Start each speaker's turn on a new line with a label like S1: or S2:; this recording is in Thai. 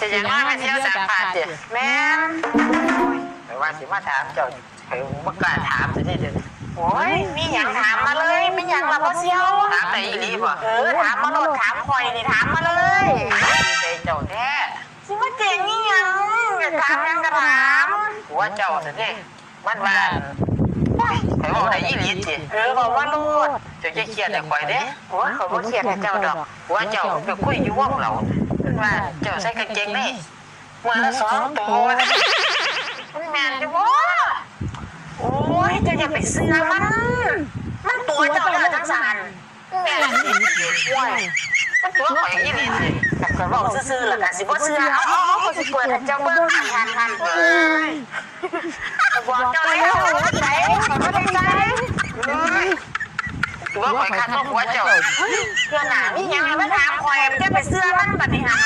S1: สิยังว่ามาเที่ยวสามพันเดียแม่แต่ว่าสิมาถามเจ้าเฮ้ยบ่กล้าถามจะได้เดี๋ยวโอ้ยมีหยังถามมาเลยมีหยังล่ะพ่อเสี่ยวถามแต่อีนี่บ่ถามมาโลดถามคอยนี่ถามมาเลยใจเจ้าแท้สิมาเก่งนี่หยังอยากถามหยังก็ถามหัวเจ้าน่ะนี่มันว่าไอ้บอกได้อีหลีสิบอกว่าลูกเจ้าจะเครียดให้ข่อยเด้หัวเขาบ่เครียดให้เจ้าดอกหัวเจ้าไปคุยอยู่วงเราว่าเจ้าใส่กางเกงนี่หัวละ2 ตัวมันแม่นอยู่บ่โอ้ยเจ้าอย่าไปเชื่อมันตัวเจ้าแล้วจังซั่นแม่นสิโอ้ยมันตัวข่อยอีหลีสิแต่ก็บอกซื่อๆล่ะก็สิบ่เชื่อเอาเขาสิเปิดให้เจ้าเบิ่งทันเอ้ยบอกเจ้าแล้วว่าไหนเขาบ่ได้ใส่ตัวข่อยคันบ่หัวเจ้าเพื่อนน่ะมีหยังให้มันถามข่อยมันจะไปเชื่อมันบัดนี้หั่น